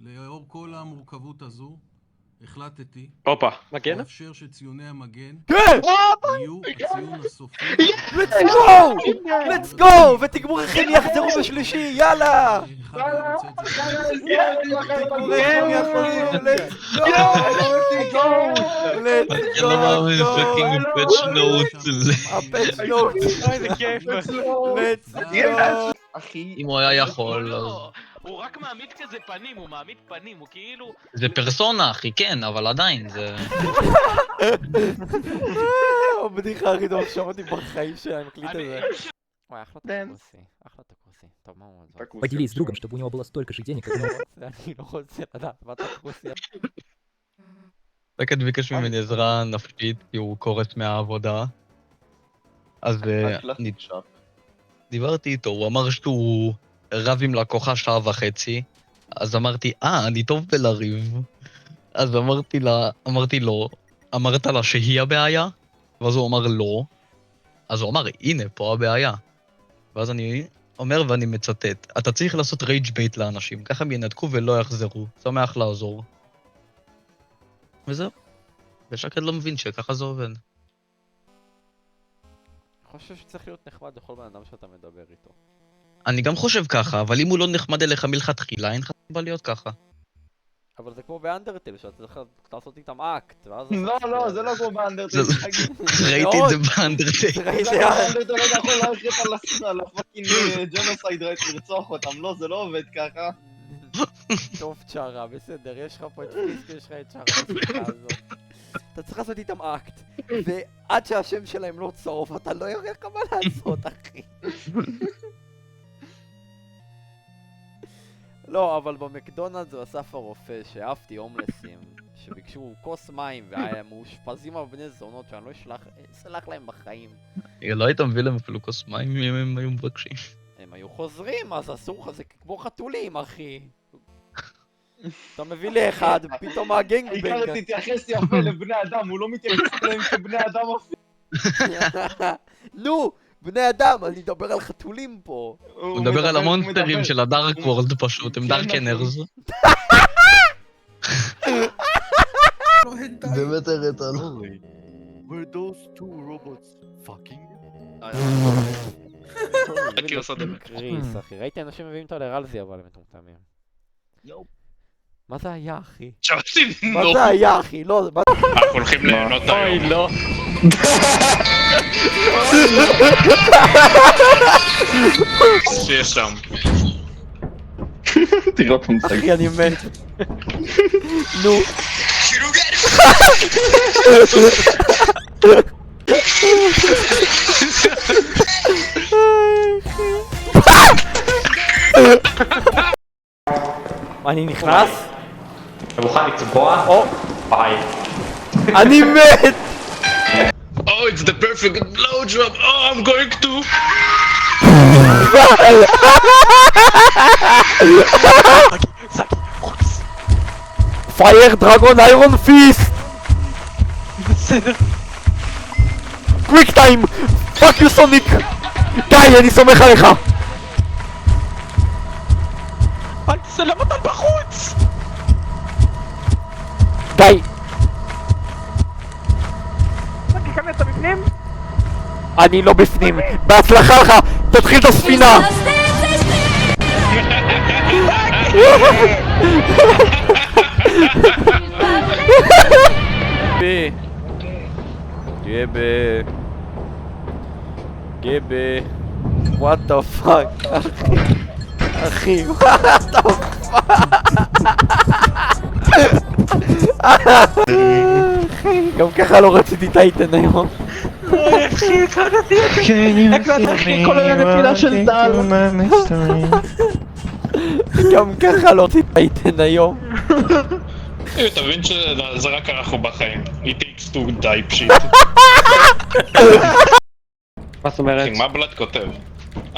לאור כל המורכבות הזו, החלטתי לאפשר שציוני המגן יהיו הציון הסופי. let's go! let's go! ותגבורכם יחזרו בשלישי, יאללה! תגבורכם יחזרו, let's go! let's go! אם הוא היה יכול, הוא רק מעמיד כזה פנים, הוא מעמיד פנים, הוא כאילו... זה פרסונה אחי, כן, אבל עדיין זה... הבדיחה הכי טוב שמעתי בחיים שלי, אני מקליט את זה. וואי, אחלה תקוסי, אחלה תקוסי. טוב, מה הוא עוד? Поделись с другом, чтобы у него было столько же денег, как у него. אני לא רוצה לדעת מה תקוסי. לקט ביקש ממני עזרה נפשית, כי הוא קורס מהעבודה. אז דיברתי איתו, הוא אמר שהוא רב עם לקוחה שעה וחצי. אז אמרתי, אני טוב בלריב. אז אמרתי לו, אמרת לה שהיא הבעיה? ואז הוא אמר לא. אז הוא אמר, הנה, פה הבעיה. ואז אני אומר ואני מצטט, אתה צריך לעשות רייג' בייט לאנשים, ככה הם ינתקו ולא יחזרו. שמח לעזור. וזהו. ושקד לא מבין שככה זה עובד. אני חושב שצריך להיות נחמד לכל בן אדם שאתה מדבר איתו. אני גם חושב ככה, אבל אם הוא לא נחמד אליך מלכתחילה, אין לך סיבה להיות ככה. אבל זה כמו באנדרטל, שאתה צריך לעשות איתם אקט, ואז... לא, זה לא כמו באנדרטל. ראיתי את זה באנדרטל. באנדרטל לא יכול ללכת על הפאקינג ג'נוסייד לרצוח אותם, לא, זה לא עובד ככה. טוב צ'ארה, בסדר, יש לך פה את פיסק, יש לך את צ'ארה בסליחה הזאת. אתה צריך לעשות איתם אקט, ועד שהשם שלהם לא צורף, אתה לא יודע לך מה לעשות, אחי. לא, אבל במקדונלדס הוא אסף הרופא, שאהבתי הומלסים, שביקשו כוס מים והם מאושפזים על בני זונות שאני לא אסלח להם בחיים. לא היית מביא להם אפילו כוס מים אם הם היו מבקשים. הם היו חוזרים, אז אסור לך, זה כמו חתולים, אחי. אתה מביא לאחד, פתאום הגנג בנג. העיקר תתייחס יפה לבני אדם, הוא לא מתייחס אליהם כבני אדם אפילו. נו, בני אדם, אני מדבר על חתולים פה. הוא מדבר על המונסטרים של הדארק וורלד פשוט, הם דארקנרס. באמת הראת לו. Were those two robots fucking? קריס, אחי, ראיתי אנשים מביאים אותו לרלזי, אבל הם מטומטמים. מה זה היה, אחי? מה זה היה, אחי? לא, מה... אנחנו הולכים ליהנות היום. אוי, לא. שיש שם. תראה פה משחק. אחי, אני מת. נו. אני נכנס? אתה מוכן לצבוע? ביי. אני מת! Oh, it's the perfect blowjob. Oh, I'm going to. פייר דרגון איירון פיסט! בסדר. קוויק טיים! פאק יו סוניק! די, אני סומך עליך! אל תסלם אותם בחוץ! די! כנס אתה בפנים? אני לא בפנים! בהצלחה לך! תתחיל את הספינה! גבה what the fuck אחי what the fuck אחי גם ככה לא רציתי טייטן היום אחי התחלתי אחי כל הנפילה של טל גם ככה לא רציתי טייטן היום תבין שזה רק אנחנו בחיים It takes to die פשיט מה זאת אומרת? מה בלט כותב?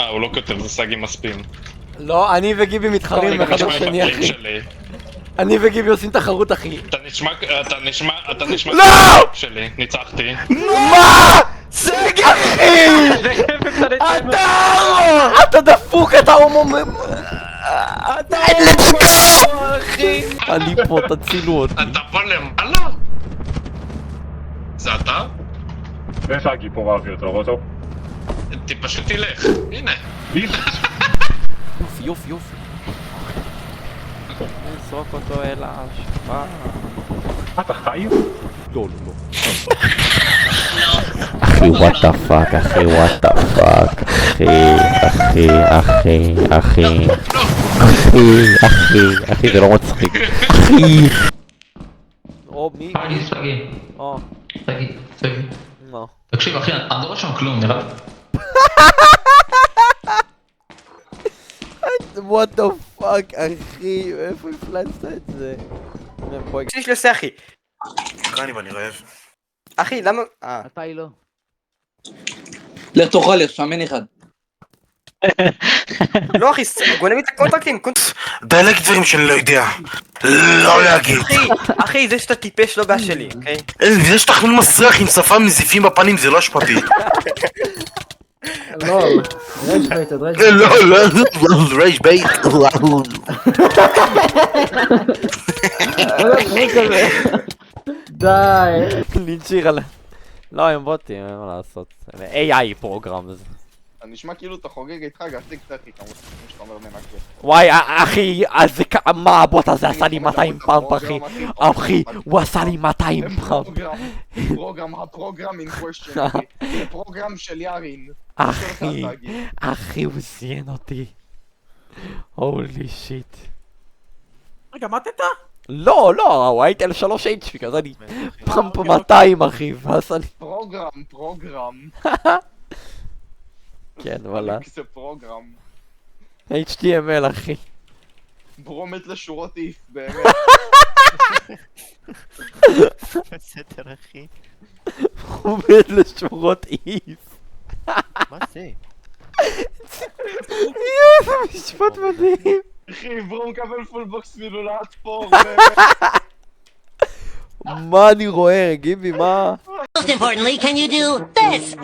הוא לא כותב, זה סאגי מספין לא, אני וגיבי מתחרים אחד השני אחי אני וגיבי עושים תחרות אחי אתה נשמע לא! שלי, ניצחתי מה? סגי אחי! אתה דפוק, אתה הומו... אתה let's go! אני פה, תצילו אותי. אתה פה למעלה? זה אתה? איפה הגיבור האוויר אותו? פשוט תלך, הנה. יופי. נזרוק אותו אל האשפה. אתה חי? לא. אחי, וואט דה פאק, אחי, זה לא מצחיק. אחי. או מי? ספגי. או. ספגי. לא. תקשיב אחי, אני לא רואה שם כלום, נראה. what the fuck, אחי, איפה הפלצת את זה? יש לי עושה אחי. קרני ואני רעב. אחי, למה? אתה היא לא. לך תאכל, יש שמן אחד. לא אחי, גונב את הקונטרקטים. די להגיד דברים שאני לא יודע. לא להגיד. אחי, זה שאתה טיפש לא בעיה שלי, אוקיי? זה שאתה חנון מסריח עם שפה מזיפים בפנים זה לא אשפתי. לא, רייג' בייט, לא, רייג' בייט. די. לינצ'יר על... לא, הם בוטים, אין מה לעשות. AI פרוגרם זה. אני נשמע כאילו אתה חוגג איתך געתיק טכי כמו שאתה אומר מנקה. וואי, אחי, אז מה הבוט הזה עשה לי 200 פאמפ, אחי? אחי, הוא עשה לי 200 פאמפ. הפרוגרם in question, אחי. זה פרוגרם של יארין. אחי, הוא סיין אותי. הולי שיט. רגע, מתת? לא, הוא הייתי על 3 HP, אז אני פאמפ 200, אחי, ואז אני... פרוגרם. כן, וואלה. זה פרוגרם. HTML, אחי. ברומת לשורות איף, באמת. בסדר אחי. עומד לשורות איף. מה זה? זה משפט מדהים. אחי, ברום מקבל פול בוקס מלולת פור. מה אני רואה? גיבי, מה? Most importantly, can you do this?